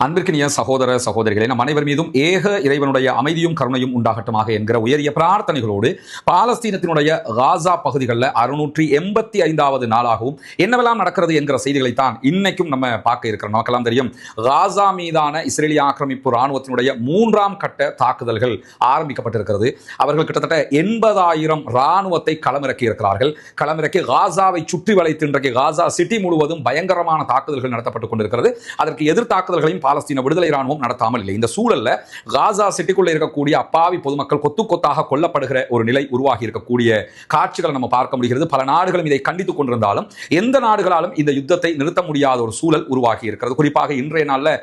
அன்பிற்கினிய சகோதர சகோதரிகளே, நம் அனைவர் மீதும் ஏக இறைவனுடைய அமைதியும் கருணையும் உண்டாகட்டுமாக என்கிற உயரிய பிரார்த்தனைகளோடு பாலஸ்தீனத்தினுடைய காசா பகுதிகளில் 685வது நாளாகவும் என்னவெல்லாம் நடக்கிறது என்கிற செய்திகளைத்தான் இன்னைக்கும் நம்ம பார்க்க இருக்கிறோம். நமக்கெல்லாம் தெரியும், காசா மீதான இஸ்ரேலிய ஆக்கிரமிப்பு ராணுவத்தினுடைய 3ஆம் கட்ட தாக்குதல்கள் ஆரம்பிக்கப்பட்டிருக்கிறது. அவர்கள் கிட்டத்தட்ட 80,000 ராணுவத்தை களமிறக்கி இருக்கிறார்கள். களமிறக்கி காசாவை சுற்றி வளைத்து இன்றைக்கு காசா சிட்டி முழுவதும் பயங்கரமான தாக்குதல்கள் நடத்தப்பட்டுக் கொண்டிருக்கிறது. அதற்கு எதிர் தாக்குதல்களையும் பாலஸ்தீன விடுதலை ராணுவம் நடத்தாமல் இல்லை. இந்த சூழல்ல காசா சிட்டிக்குள்ள இருக்கக்கூடிய அப்பாவி பொதுமக்கள் கொத்து கொத்தாக கொல்லப்படுகிற ஒரு நிலை உருவாகி இருக்கக்கூடிய காட்சிகளை நம்ம பார்க்க முடிகிறது. பல நாடுகளும் இதை கண்டித்துக் கொண்டிருந்தாலும் எந்த நாடுகளாலும் இந்த யுத்தத்தை நிறுத்த முடியாத ஒரு சூழல் உருவாகி இருக்கிறது. குறிப்பாக இன்றைய நாள்ல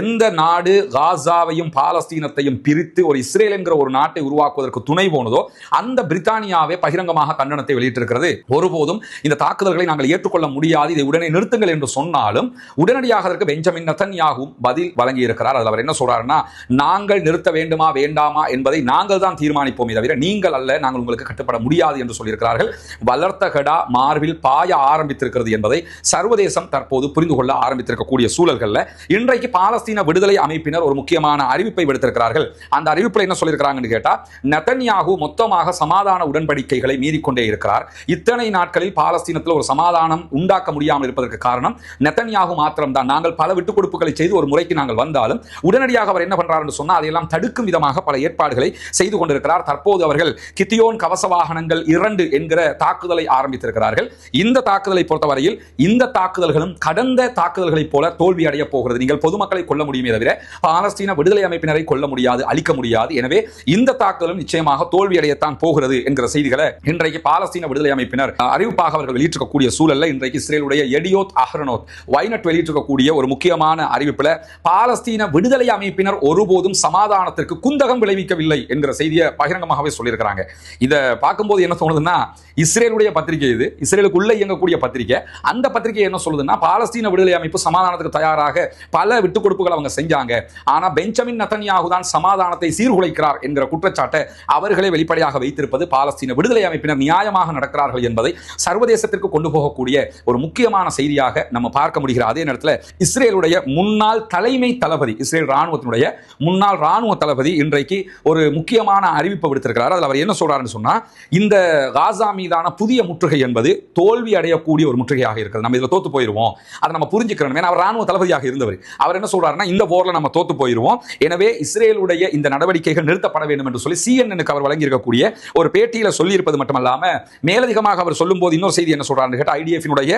எந்த நாடு காசாவையும் பாலஸ்தீனத்தையும் பிரித்து ஒரு இஸ்ரேல் என்கிற ஒரு நாட்டை உருவாக்குவதற்கு துணை போனதோ அந்த பிரித்தானியாவே பகிரங்கமாக கண்டனத்தை வெளியிட்டிருக்கிறது. ஒருபோதும் இந்த தாக்குதல்களை நாங்கள் ஏற்றுக்கொள்ள முடியாது, இதை உடனே நிறுத்துங்கள் என்று சொன்னாலும் உடனடியாக அதற்கு பெஞ்சமின் நெதன்யாஹூ பதில் வழங்கி இருக்கிறார். அதில் அவர் என்ன சொல்றாருன்னா, நாங்கள் நிறுத்த வேண்டுமா வேண்டாமா என்பதை நாங்கள் தான் தீர்மானிப்போமே தவிர நீங்கள் அல்ல, நாங்கள் உங்களுக்கு கட்டுப்பட முடியாது என்று சொல்லியிருக்கிறார்கள். வளர்த்த கடா மார்பில் பாய ஆரம்பித்திருக்கிறது என்பதை சர்வதேசம் தற்போது புரிந்து கொள்ள ஆரம்பித்திருக்கக்கூடிய சூழல்களில் இன்றைக்கு பாலஸ்தீன விடுதலை அமைப்பினர் ஒரு முக்கியமான அறிவிப்பை விடுத்திருக்கிறார்கள். அந்த அறிவிப்பில் என்ன சொல்லியிருக்கிறாங்கன்னு கேட்டா, நெதன்யாஹூ மொத்தமாக சமாதான உடன்படிக்கைகளை மீறிக்கொண்டே இருக்கிறார். இத்தனை நாட்களில் பாலஸ்தீனத்தில் ஒரு சமாதானம் உண்டாக்க முடியாமல் இருப்பதற்கு காரணம் நெதன்யாஹூ மாத்திரம்தான். நாங்கள் பல விட்டுக் கொடுப்புகளை செய்து ஒரு முறைக்கு நாங்கள் வந்தாலும் உடனடியாக அவர் என்ன பண்றார் என்று சொன்னால் அதையெல்லாம் தடுக்கும் விதமாக பல ஏற்பாடுகளை செய்து கொண்டிருக்கிறார். தற்போது அவர்கள் கித்தியோன் கவச வாகனங்கள் 2 என்கிற தாக்குதலை ஆரம்பித்திருக்கிறார்கள். இந்த தாக்குதலை பொறுத்தவரையில் இந்த தாக்குதல்களும் கடந்த தாக்குதல்களைப் போல தோல்வி அடைய போகிறது. நீங்கள் பொதுமக்களை கொல்ல முடியுமே தவிர பாலஸ்தீன விடுதலை அமைப்பினரை கொல்ல முடியாது, அழிக்க முடியாது. எனவே இந்த தாக்குதலும் நிச்சயமாக தோல்வி அடையத்தான் போகிறது என்கிற செய்திகளை இன்றைக்கு பாலஸ்தீன விடுதலை அமைப்பினர் அறிவிப்பாக அவர்கள் வெளியிட்டிருக்கக்கூடிய சூழல்ல இன்றைக்கு இஸ்ரேலுடைய எடியோத் அஹ்ரோனோத் வைனட் வெளியிட்டிருக்கக்கூடிய ஒரு முக்கியமான அறிவிப்புல பாலஸ்தீன விடுதலை அமைப்பினர் ஒருபோதும் சமாதானத்திற்கு குந்தகம் விளைவிக்கவில்லை என்கிற செய்தியை பகிரங்கமாகவே சொல்லியிருக்கிறாங்க. இதை பார்க்கும்போது என்ன தோணுதுன்னா, இஸ்ரேலுடைய பத்திரிகை இது, இஸ்ரேலுக்குள்ள இயங்கக்கூடிய பத்திரிகை. அந்த பத்திரிகை என்ன சொல்லுதுன்னா, பாலஸ்தீன விடுதலை அமைப்பு சமாதானத்துக்கு தயாராக பல விட்டுக் கொடுப்புகள் அவங்க செஞ்சாங்க, ஆனா பெஞ்சமின் நெதன்யாஹூ தான் சமாதானத்தை சீர்குலைக்கிறார் என்கிற குற்றச்சாட்டை அவர்களே வெளிப்படையாக வைத்திருப்பது பாலஸ்தீன விடுதலை அமைப்பினர் நியாயமாக நடக்கிறார்கள் என்பதை சர்வதேசத்திற்கு கொண்டு போகக்கூடிய ஒரு முக்கியமான செய்தியாக நம்ம பார்க்க முடிகிற அதே நேரத்தில் இஸ்ரேலுடைய முன்னாள் தலைமை தளபதி, இஸ்ரேல் ராணுவத்தினுடைய முன்னாள் ராணுவ தளபதி இன்றைக்கு ஒரு முக்கியமான அறிவிப்பை விடுத்திருக்கிறார். அதில் அவர் என்ன சொல்றாருன்னு சொன்னா, இந்த காசா மீதான புதிய முற்றுகை என்பது தோல்வி அடையக்கூடிய ஒரு முற்றுகையாக இருக்கிறது. நம்ம இதில் தோத்து போயிருவோம், அதை நம்ம புரிஞ்சுக்கிறோம். ஏன்னா அவர் ராணுவ தளபதியாக இருந்தவர். அவர் என்ன சொல்றாருன்னா, இந்த போர்ல நம்ம தோத்து போயிருவோம், எனவே இஸ்ரேலுடைய இந்த நடவடிக்கைகள் நிறுத்தப்பட வேண்டும் என்று சொல்லி CNN அவர் வழங்கி இருக்கக்கூடிய ஒரு பேட்டியில சொல்லி இருப்பது மட்டுமல்லாம மேலதிகமாக அவர் சொல்லும்போது இன்னொரு செய்தி என்ன சொல்றாருன்னு கேட்டா, IDF-னுடைய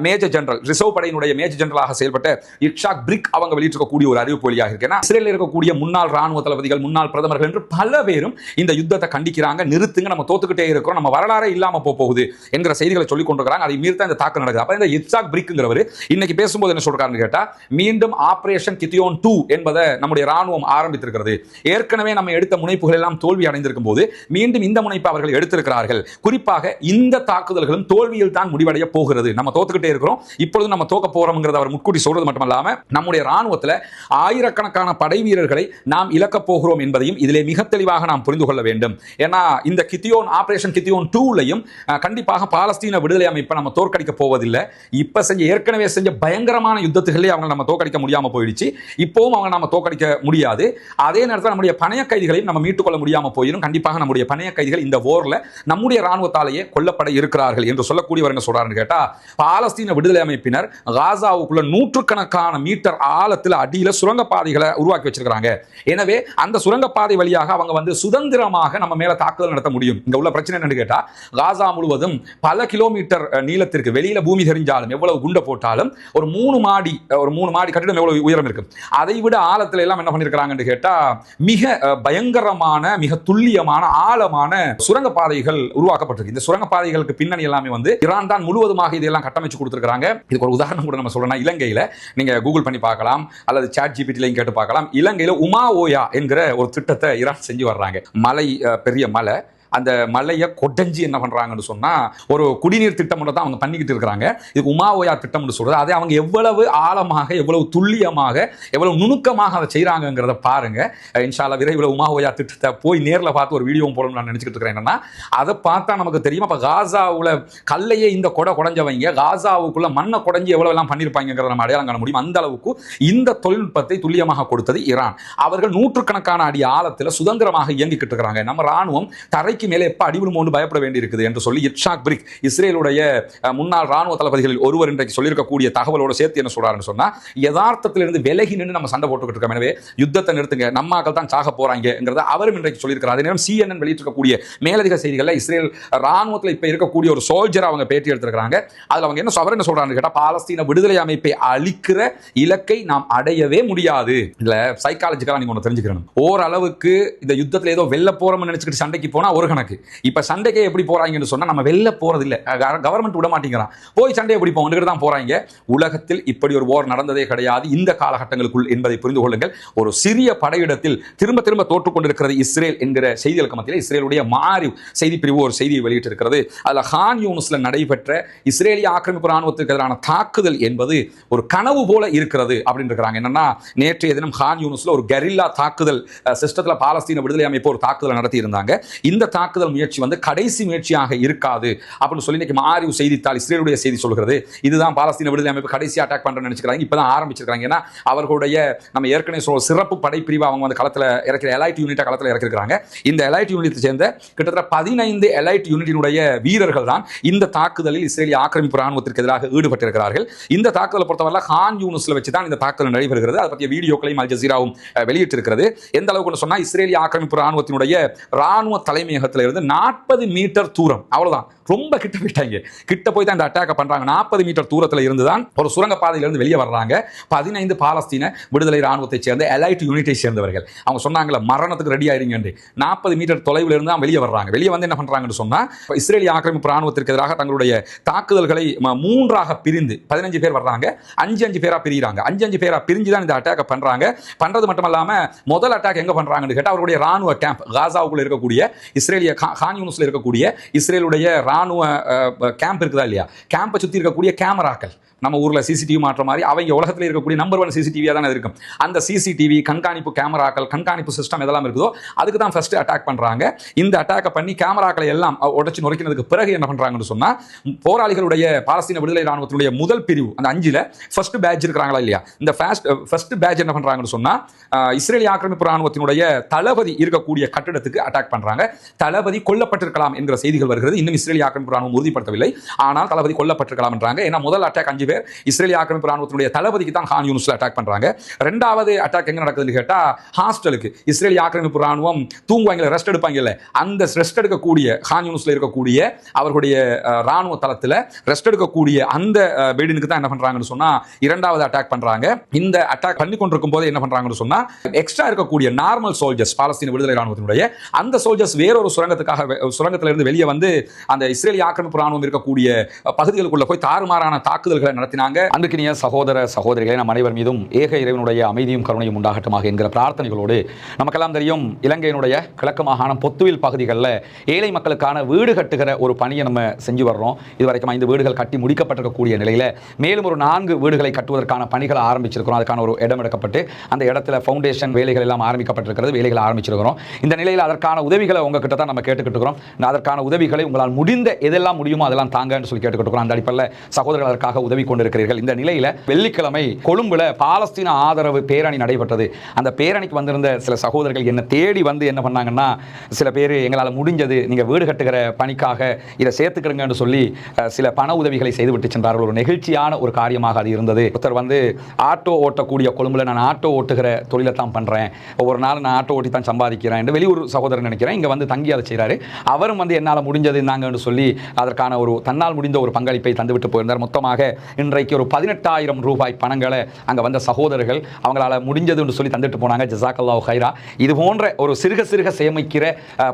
மேஜர் ஜெனரல், ரிசர்வ் படையினுடைய மேஜர் ஜெனரலாக செயல்பட்ட இட்ஷாக் பிரிக் அவங்க வெளியிட்டிருக்கக்கூடிய ஒரு அறிவிப்பு வழியாக இருக்கு. இஸ்ரேலில் இருக்கக்கூடிய முன்னாள் ராணுவ தளபதிகள், முன்னாள் பிரதமர்கள் என்று பல பேரும் இந்த யுத்தத்தை கண்டிக்கிறாங்க. நிறுத்துங்க, நம்ம தோத்துக்கிட்டே இருக்கிறோம், நம்ம வரலாறே இல்லாம போகுது என்கிற செய்திகளை சொல்லிக் கொண்டிருக்கிறாங்க. அதை மீறி தான் இந்த தாக்குதல் நடக்குது. அப்ப இந்த இட்ஷாக் பிரிக்ங்கிறவர் இன்னைக்கு பேசும்போது என்ன சொல்றாருன்னு கேட்டா, மீண்டும் ஆபரேஷன் கித்தியோன் 2 என்பதை நம்முடைய ராணுவம் ஆரம்பித்திருக்கிறது. ஏற்கனவே நம்ம எடுத்த முனைப்புகள் எல்லாம் தோல்வி அடைந்திருக்கும் போது மீண்டும் இந்த முனைப்பை அவர்கள் எடுத்திருக்கிறார்கள். குறிப்பாக இந்த தாக்குதல்களும் தோல்வியில் தான் முடிவடைய போகிறது. நம்ம தோத்துக்கிட்டே இருக்கிறோம், இப்பொழுது நம்ம தோக்க போறோம்ங்கிறத அவர் முன்கூட்டி சொல்றது மட்டுமல்லாம நம்முடைய ராணுவத்தில் ஆயிரக்கணக்கான படை வீரர்களை நாம் இழக்கப் போகிறோம் என்பதையும் இதிலே மிக தெளிவாக நாம் புரிந்து கொள்ள வேண்டும். ஏன்னா இந்த கித்தியோன் ஆபரேஷன் கித்தியோன் 2லையும் கண்டிப்பாக பாலஸ்தீன விடுதலை அமைப்பை நம்ம தோற்கடிக்க போவதில்லை. இப்ப ஏற்கனவே செஞ்ச பயங்கரமான யுத்தத்துகளே அவங்க நம்ம தோற்கடிக்க முடியாம போயிடுச்சு. இப்பவும் அவங்க நம்ம தோற்கடிக்க முடியாது. அதே நேரத்தில் நம்முடைய பணைய கைதிகளையும் நம்ம மீட்டுக்கொள்ள முடியாம போயிடும். கண்டிப்பாக நம்முடைய பணைய கைதிகள் இந்த போர்ல நம்முடைய ராணுவத்தாலேயே கொல்லப்பட இருக்கிறார்கள் என்று சொல்லக்கூடியவர் என்ன சொல்றாருன்னு கேட்டா, பாலஸ்தீன விடுதலை அமைப்பினர் காசாவுக்குள்ள நூற்றுக்கணக்கான மீட்டர் ஆழத்தில் அடியில சுரங்கப்பாதைகளை உருவாக்கி வச்சிருக்காங்க. எனவே அந்த சுரங்கப்பாதை வழியாக அவங்க சுதந்திரமாக நம்ம மேல தாக்குதல் நடத்த முடியும். இங்க உள்ள பிரச்சனை என்னன்னு கேட்டா, காசா முழுவதும் பல கிலோமீட்டர் நீளத்திற்கு வெளியில பூமி தெரிஞ்சாலும் எவ்வளவு குண்டை போட்டாலும் ஒரு 3 மாடி கட்டிடம் எவ்வளவு உயரம் இருக்கு, அதை விட ஆழத்துல எல்லாம் என்ன பண்ணிருக்காங்கன்னு கேட்டா, மிக பயங்கரமான, மிக துல்லியமான, ஆழமான சுரங்கப்பாதைகள் உருவாக்கப்பட்டிருக்கு. இந்த சுரங்கப்பாதைகளுக்கு பின்னணி எல்லாமே ஈரான் தான் முழுவதுமாக இதெல்லாம் கட்டமைச்சு கொடுத்திருக்காங்க. இதுக்கு ஒரு உதாரணம் கூட நம்ம சொல்லணும். இலங்கையில நீங்க கூகுள் பண்ணி பார்க்கலாம் அல்லது சாட் ஜிபிடிலையும் கேட்டு பார்க்கலாம். இலங்கையில உமா ஓயா என்கிற ஒரு திட்டத்தை ஈரான் செஞ்சு வர்றாங்க. மலை, பெரிய மலை, அந்த மலையை கொடைஞ்சி என்ன பண்றாங்கன்னு சொன்னா ஒரு குடிநீர் திட்டம் தான் அவங்க பண்ணிக்கிட்டு இருக்காங்க. இதுக்கு உமாஓயா திட்டம்னு சொல்றது. அதை அவங்க எவ்வளவு ஆழமாக, எவ்வளவு துல்லியமாக, எவ்வளவு நுணுக்கமாக அதை செய்யறாங்கிறத பாருங்க. இன்ஷா அல்லாஹ் விரைவில் உமாஓயா திட்டத்தை போய் நேர்ல பார்த்து ஒரு வீடியோ போடணும்னு நான் நினைச்சிட்டு இருக்கிறேன். என்னன்னா அதை பார்த்தா நமக்கு தெரியும். அப்ப காசாவுல கல்லையே இந்த கொடைஞ்சவங்க காசாவுக்குள்ள மண்ணை கொடைஞ்சி எவ்வளவு எல்லாம் பண்ணிருப்பாங்கிறத நம்ம அடையாளம் காண முடியும். அந்த அளவுக்கு இந்த தொழில்நுட்பத்தை துல்லியமாக கொடுத்தது ஈரான். அவர்கள் நூற்றுக்கணக்கான அடி ஆழத்தில் சுதந்திரமாக இயங்கிக்கிட்டு இருக்கிறாங்க. நம்ம ராணுவம் தரைக்கு மேலே எப்ப அடிவிடுமோன்னு பயப்பட வேண்டி இருக்குது என்று சொல்லி இட்சாக் பிரிக் இஸ்ரேலுடைய முன்னாள் ராணுவ தளபதிகளில் ஒருவர் இன்றைக்கு சொல்லியிருக்கக்கூடிய தகவலோடு சேர்த்து என்ன சொல்றாருன்னு சொன்னா, யதார்த்தத்திலிருந்து விலகி நின்று நம்ம சண்டை போட்டுக்கிட்டு இருக்கோம். எனவே யுத்தத்தை நிறுத்துங்க, நம்மாக்கள் தான் சாக போறாங்கிறத அவரும் இன்றைக்கு சொல்லியிருக்கிறார். அதே நேரம் CNN வெளியிட்டிருக்கக்கூடிய மேலதிக செய்திகளில் இஸ்ரேல் ராணுவத்தில் இப்ப இருக்கக்கூடிய ஒரு சோல்ஜர் அவங்க பேட்டி எடுத்திருக்கிறாங்க. அதுல அவங்க அவர் என்ன சொல்றாங்க கேட்டா, பாலஸ்தீன விடுதலை அமைப்பை அழிக்கிற இலக்கை நாம் அடையவே முடியாது. இதுல சைக்காலஜிக்கலா நீங்க ஒன்று தெரிஞ்சுக்கணும். ஓரளவுக்கு இந்த யுத்தத்தில் ஏதோ வெல்ல போறோம்னு நினைச்சுக்கிட்டு சண்டைக்கு போனா ஒரு கணக்கு. இப்ப சண்டைக்கே எப்படி போறாங்கன்னு சொன்னா, நம்ம வெல்ல போறது இல்ல, கவர்மெண்ட் விட மாட்டேங்கிறான், போய் சண்டை எப்படி போங்க தான் போறாங்க. உலகத்தில் இப்படி ஒரு போர் நடந்ததே கிடையாது இந்த காலகட்டங்களுக்குள் என்பதை புரிந்து கொள்ளுங்கள். ஒரு சிறிய படையிடத்தில் திரும்ப திரும்ப தோற்றுக் கொண்டிருக்கிறது இஸ்ரேல் என்கிற செய்திகளுக்கு மத்தியில் இஸ்ரேலுடைய மாறி செய்தி பிரிவு ஒரு செய்தியை வெளியிட்டிருக்கிறது. அதுல கான் யூனிஸ்ல நடைபெற்ற இஸ்ரேலிய ஆக்கிரமிப்பு ராணுவத்திற்கு எதிரான தாக்குதல் என்பது ஒரு கனவு போல இருக்கிறது அப்படின்னு இருக்கிறாங்க. என்னன்னா, நேற்றைய தினம் கான் யூனிஸ்ல ஒரு கெரில்லா தாக்குதல் சிஸ்டத்தில் பாலஸ்தீன விடுதலை அமைப்பு ஒரு தாக்குதல் நடத்தி இருந்தாங்க. இந்த தாக்குதல் முயற்சி கடைசி முயற்சியாக இருக்காது அப்படின்னு சொல்லி இன்னைக்கு மாறி செய்தித்தாள் இஸ்ரேலுடைய செய்தி சொல்கிறது. இதுதான் பாலஸ்தீன விடுதலை அமைப்பு கடைசி அட்டாக் பண்றேன்னு நினைச்சுக்கிறாங்க. இப்பதான் ஆரம்பிச்சிருக்காங்க. ஏன்னா அவர்களுடைய நம்ம ஏற்கனவே சிறப்பு படைப்பிரிவு அவங்க களத்தில் இறக்கிற எலைட் யூனிட்டை களத்தில் இறக்கிருக்காங்க. இந்த எலைட் யூனிட்டை சேர்ந்த கிட்டத்தட்ட 15 எலைட் யூனிட்டினுடைய வீரர்கள் தான் இந்த தாக்குதலில் இஸ்ரேலிய ஆக்கிரமிப்பு ராணுவத்திற்கு எதிராக ஈடுபட்டிருக்கிறார்கள். இந்த தாக்குதலை பொறுத்தவரை கான் யூனிஸ்ல வச்சு தான் இந்த தாக்குதல் நடைபெறுகிறது. அதை பற்றிய வீடியோக்களையும் அல் ஜசீராவும் வெளியிட்டிருக்கிறது. எந்த அளவுக்கு சொன்னா, இஸ்ரேலிய ஆக்கிரமிப்பு ராணுவத்தினுடைய ராணுவ தலைமையகத்தில் இருந்து 40 மீட்டர் தூரம், அவ்வளவுதான், ரொம்ப கிட்ட போயிட்டாங்க. கிட்ட போய் தான் இந்த அட்டாக் பண்றாங்க. 40 மீட்டர் தூரத்தில் இருந்து தான் ஒரு சுரங்க பாதையிலிருந்து வெளியே வர்றாங்க 15 பாலஸ்தீன விடுதலை ராணுவத்தை சேர்ந்த எலைட் யூனிட்டை சேர்ந்தவர்கள். அவங்க சொன்னாங்கல்ல, மரணத்துக்கு ரெடி ஆயிருங்க. 40 மீட்டர் தொலைவில் இருந்து தான் வெளியே வர்றாங்க. வெளியே வந்து என்ன பண்றாங்கன்னு சொன்னா, இஸ்ரேலிய ஆக்கிரமிப்பு ராணுவத்திற்கு எதிராக தங்களுடைய தாக்குதல்களை 3ஆக பிரிந்து 15 பேர் வர்றாங்க, 5 பேரா பிரிகிறாங்க. 5 பேரா பிரிஞ்சு தான் இந்த அட்டாக் பண்றாங்க. பண்றது மட்டும் இல்லாம முதல் அட்டாக் எங்க பண்றாங்கன்னு கேட்டா, அவருடைய ராணுவ கேம்ப் காசாவுக்குள்ள இருக்கக்கூடிய இஸ்ரேலிய கான் யூனிஸ்ல இருக்கக்கூடிய இஸ்ரேலுடைய ராணுவ கேம்ப் இருக்குதா இல்லையா, கேம்பை சுத்தி இருக்கக்கூடிய கேமராக்கள், நம்ம ஊர்ல சிசிடிவி மாற்ற மாதிரி அவங்க உலகத்தில் இருக்கக்கூடிய நம்பர் 1 சிசிடிவியா தான் இருக்கும். அந்த சிசிடிவி கண்காணிப்பு கேமராக்கள், கண்காணிப்பு சிஸ்டம் எதெல்லாம் இருக்குதோ அதுக்கு தான் ஃபர்ஸ்ட் அட்டாக் பண்றாங்க. இந்த அட்டாக் பண்ணி கேமராக்களை எல்லாம் உடைச்சு நுழைக்கிறதுக்கு பிறகு என்ன பண்றாங்கன்னு சொன்னா, போராளிகளுடைய பாலஸ்தீன விடுதலை ராணுவத்தினுடைய முதல் பிரிவு அந்த 5ல ஃபர்ஸ்ட் பேட்ச் இருக்கிறாங்களா இல்லையா, இந்த ஃபர்ஸ்ட் பேட்ச் என்ன பண்றாங்கன்னு சொன்னா, இஸ்ரேலிய ஆக்கிரமிப்பு ராணுவத்தினுடைய தளபதி இருக்கக்கூடிய கட்டிடத்துக்கு அட்டாக் பண்றாங்க. தளபதி கொல்லப்பட்டிருக்கலாம் என்கிற செய்திகள் வருகிறது. இன்னும் இஸ்ரேலிய ஆக்கிரமிப்பு ராணுவம் உறுதிப்படுத்தவில்லை. ஆனால் தளபதி கொல்லப்பட்டிருக்கலாம் என்றாங்க. ஏன்னா முதல் அட்டாக் 5 பேர் இஸ்ரேலிய ஆக்கிரமிப்பு ராணுவத்தினுடைய தளபதிக்கு தான் கான் யூனிஸ்ல அட்டாக் பண்றாங்க. இரண்டாவது அட்டாக் எங்க நடக்குதுன்னு கேட்டா, ஹாஸ்டலுக்கு இஸ்ரேலிய ஆக்கிரமிப்பு ராணுவம் தூங்குவாங்க, ரெஸ்ட் எடுப்பாங்கல்ல, அந்த ரெஸ்ட் எடுக்கக்கூடிய கான் யூனிஸ்ல இருக்கக்கூடிய அவர்களுடைய ராணுவ தளத்துல ரெஸ்ட் எடுக்கக்கூடிய அந்த பில்டிங்க்கு தான் என்ன பண்றாங்கன்னு சொன்னா இரண்டாவது அட்டாக் பண்றாங்க. இந்த அட்டாக் பண்ணி கொண்டிருக்கும் போது என்ன பண்றாங்கன்னு சொன்னா, எக்ஸ்ட்ரா இருக்கக்கூடிய நார்மல் சோல்ஜர்ஸ் பாலஸ்தீன விடுதலை ராணுவத்தினுடைய அந்த சோல்ஜர்ஸ் வேறொரு சுரங்கத்திலிருந்து வெளியே வந்து அந்த இஸ்ரேலிய ஆக்கிரமிப்பு ராணுவம் இருக்கக்கூடிய பகுதிகளுக்குள்ள போய் தாறுமாறான தாக்குதல்களை நடத்தினாங்க. அன்றைக்கினிய சகோதர சகோதரிகளை நம் அனைவர் மீதும் ஏக இறைவனுடைய அமைதியும் கருணையும் உண்டாகட்டுமாக என்கிற பிரார்த்தனைகளோடு, நமக்கெல்லாம் தெரியும் இலங்கையினுடைய கிழக்கு மாகாணம் பொத்துவில் பகுதிகளில் ஏழை மக்களுக்கான வீடு கட்டுகிற ஒரு பணியை நம்ம செஞ்சு வர்றோம். இதுவரைக்கும் 5 வீடுகள் கட்டி முடிக்கப்பட்டிருக்கக்கூடிய நிலையில் மேலும் ஒரு 4 வீடுகளை கட்டுவதற்கான பணிகளை ஆரம்பிச்சிருக்கிறோம். அதுக்கான ஒரு இடம் எடுக்கப்பட்டு அந்த இடத்துல ஃபவுண்டேஷன் வேலைகள் எல்லாம் ஆரம்பிக்கப்பட்டிருக்கிறது. வேலைகளை ஆரம்பிச்சிருக்கிறோம். இந்த நிலையில் அதற்கான உதவிகளை உங்ககிட்ட தான் நம்ம கேட்டுக்கிட்டு இருக்கிறோம். அதற்கான உதவிகளை உங்களால் முடிந்த எதெல்லாம் முடியுமோ அதெல்லாம் தாங்கன்னு சொல்லி கேட்டுக்கிட்டு இருக்கிறோம். அந்த அடிப்படையில் சகோதரர்கள் அதற்காக உதவி கொண்டிருக்கிறீர்கள். இந்த நிலையில் வெள்ளிக்கிழமை கொழும்புல பாலஸ்தீன ஆதரவு பேரணி நடைபெற்றது. அந்த பேரணிக்கு வந்திருந்த சில சகோதரர்கள் என்ன தேடி வந்து என்ன பண்ணாங்கன்னா, சில பேர் எங்களால் முடிஞ்சது நீங்கள் வீடு கட்டுகிற பணிக்காக இதை சேர்த்துக்கிறங்கன்னு சொல்லி சில பண உதவிகளை செய்துவிட்டு சென்றார்கள். ஒரு நெகிழ்ச்சியான ஒரு காரியமாக அது இருந்தது. ஒருத்தர் வந்து ஆட்டோ ஓட்டக்கூடிய கொழும்புல, நான் ஆட்டோ ஓட்டுகிற தொழிலை தான் பண்ணுறேன், ஒவ்வொரு நாள் நான் ஆட்டோ ஓட்டி தான் சம்பாதிக்கிறேன் என்று வெளியூர் சகோதரன் நினைக்கிறேன், இங்கே வந்து தங்கி அதை செய்கிறாரு. அவரும் வந்து என்னால் முடிஞ்சது இருந்தாங்கன்னு சொல்லி அதற்கான ஒரு தன்னால் முடிந்த ஒரு பங்களிப்பை தந்துவிட்டு போயிருந்தார். மொத்தமாக இன்றைக்கு ஒரு 18,000 ரூபாய் பணங்களை அங்கே வந்த சகோதரர்கள் அவங்களால முடிஞ்சதுன்னு சொல்லி தந்துட்டு போனாங்க. ஜஸாக்கல்லாஹு ஹைரா. இது போன்ற ஒரு சிறுக சேமிக்கிற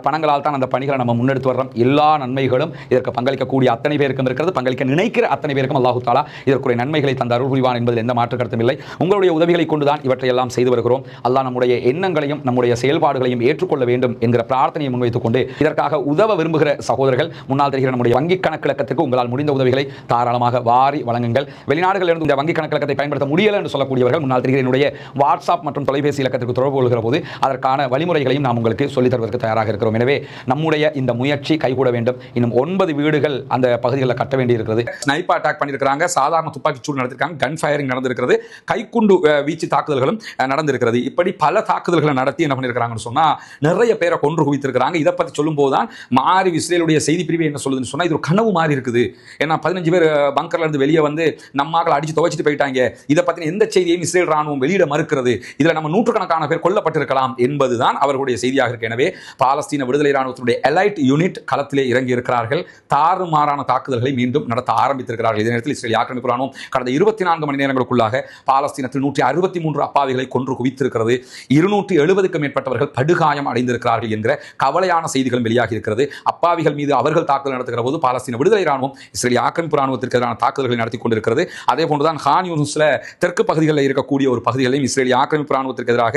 பணங்களால் தான் அந்த பணிகளை நம்ம முன்னெடுத்து வர்றோம். எல்லா நன்மைகளும் இதற்கு பங்களிக்கக்கூடிய அத்தனை பேருக்கும் இருக்கிறது. பங்களிக்க நினைக்கிற அத்தனை பேருக்கும் அல்லாஹு தாலா இதற்குரிய நன்மைகளை தந்த அருள் புரிவான் என்பதில் எந்த மாற்று கருத்தும் இல்லை. உங்களுடைய உதவிகளை கொண்டுதான் இவற்றை எல்லாம் செய்து வருகிறோம். அல்லாஹ் நம்முடைய எண்ணங்களையும் நம்முடைய செயல்பாடுகளையும் ஏற்றுக்கொள்ள வேண்டும் என்கிற பிரார்த்தனையை முன்வைத்துக் கொண்டு கொண்டு இதற்காக உதவ விரும்புகிற சகோதரர்கள் முன்னால் தெரிகிற நம்முடைய வங்கி கணக்கிழக்கத்திற்கு உங்களால் முடிந்த உதவிகளை தாராளமாக வாரி வழங்குங்கள். வெளிநாடுகளிலிருந்து இந்த வங்கி கணக்கிழக்கத்தை பயன்படுத்த முடியல என்று சொல்லக்கூடியவர்கள் முன்னால் தெரிகிற என்னுடைய வாட்ஸ்அப் மற்றும் தொலைபேசி இலக்கத்திற்கு தொடர்பு கொள்கிற போது அதற்கான வழிமுறைகளையும் நாம் உங்களுக்கு சொல்லித் தருவதற்கு தயாராக இருக்கிறோம். எனவே நம்முடைய இந்த முயற்சி கைகூட வேண்டும். இன்னும் 9 வீடுகள் அந்த பகுதிகளில் கட்ட வேண்டி இருக்கிறது. ஸ்னைப்பர் அட்டாக் பண்ணியிருக்கிறாங்க, சாதாரண துப்பாக்கி சூடு நடத்திருக்காங்க, கன் ஃபயரிங் நடந்திருக்கிறது, கைக்குண்டு வீச்சு தாக்குதல்களும் நடந்திருக்கிறது. இப்படி பல தாக்குதல்களை நடத்தி என்ன பண்ணியிருக்கிறாங்கன்னு சொன்னா நிறைய பேரை கொன்று குவித்திருக்கிறாங்க. இதை பற்றி சொல்லும் போதுதான் மாறி இஸ்ரேலுடைய செய்தி பிரிவு என்ன சொல்லுதுன்னு சொன்னா இது ஒரு கனவு மாதிரி இருக்குது. ஏன்னா 15 பேர் பங்கர்ல இருந்து வெளியே வந்து நம்மாக்கள் அடிச்சு துவைச்சிட்டு போயிட்டாங்க. இதை பத்தின எந்த செய்தியையும் இஸ்ரேல் ராணுவம் வெளியிட மறுக்கிறது. இதுல நம்ம நூற்றுக்கணக்கான பேர் கொல்லப்பட்டிருக்கலாம் என்பதுதான் அவர்களுடைய செய்தியாக இருக்கு. எனவே பாலஸ்தீன விடுதலை ராணுவத்தினுடைய எலைட் யூனிட் களத்திலே இறங்கி இருக்கிறார்கள். தாறுமாறான தாக்குதல்களை மீண்டும் நடத்த ஆரம்பித்திருக்கிறார்கள். இதே நேரத்தில் இஸ்ரேல் ஆக்கிரமிப்பு ராணுவம் கடந்த 24 மணி நேரங்களுக்குள்ளாக பாலஸ்தீனத்தில் 163 அப்பாவிகளை கொன்று குவித்திருக்கிறது. 270க்கும் மேற்பட்டவர்கள் படுகாயம் அடைந்திருக்கிறார்கள் என்கிற கவலையான செய்திகளும் வெளியாகி இருக்கிறது. அப்பாவிகள் மீது அவர்கள் தாக்குதல் நடத்துகிற போது பாலஸ்தீன விடுதலை ராணுவம் இஸ்ரேல் ஆக்கிரமிப்பு ராணுவத்திற்கு எதிரான தாக்குதல்களை நடத்தி கொண்டிருக்கிறது. அதே போன்றுதான் கான் யூனிஸ்ல தெற்கு பகுதிகளில் இருக்கக்கூடிய ஒரு பகுதிகளையும் இஸ்ரேல் ஆக்கிரமிப்பு ராணுவத்திற்கு எதிராக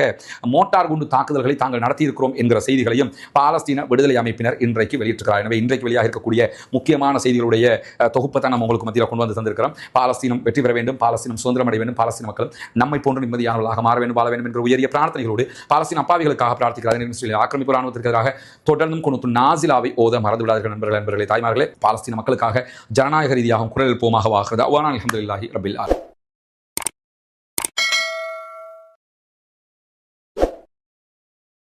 மோட்டார் குண்டு தாக்குதல்களை தாங்கள் நடத்தியிருக்கிறோம் என்கிற செய்திகளையும் பாலஸ்தீன விடுதலை அமைப்பினர் இன்றைக்கு வெளியிட்டிருக்கிறார். எனவே இன்றைக்கு வெளியாக இருக்கக்கூடிய முக்கியமான செய்திகளுடைய தொகுப்பை தான் நம்ம உங்களுக்கு மத்தியில் கொண்டு வந்து தந்திருக்கிறோம். பாலஸ்தீனம் வெற்றி பெற வேண்டும், பாலஸ்தீனம் சுதந்திரம் அடைய வேண்டும், பாலஸ்தீன மக்கள் நம்மை போன்று நிம்மதியானவர்களாக மாற வேண்டும், வாழ வேண்டும் என்ற உயரிய பிரார்த்தனைகளோடு பாலஸ்தீன அப்பாவிகளுக்காக பிரார்த்திக்கிறார்கள். ஆக்கிரமிப்பு ராணுவத்திற்கு எதிராக தொடர்ந்தும் கொண்டு நாசிலாவை ஓத மறந்து விடாதீர்கள் நண்பர்களே, தாய்மார்களே. பாலஸ்தீன மக்களுக்காக ஜனநாயக ரீதியாகவும் குரல் எழுப்புவோமாக வாகிறது. அல்ஹம்துலில்லாஹி ரப்பில் ஆலமீன்.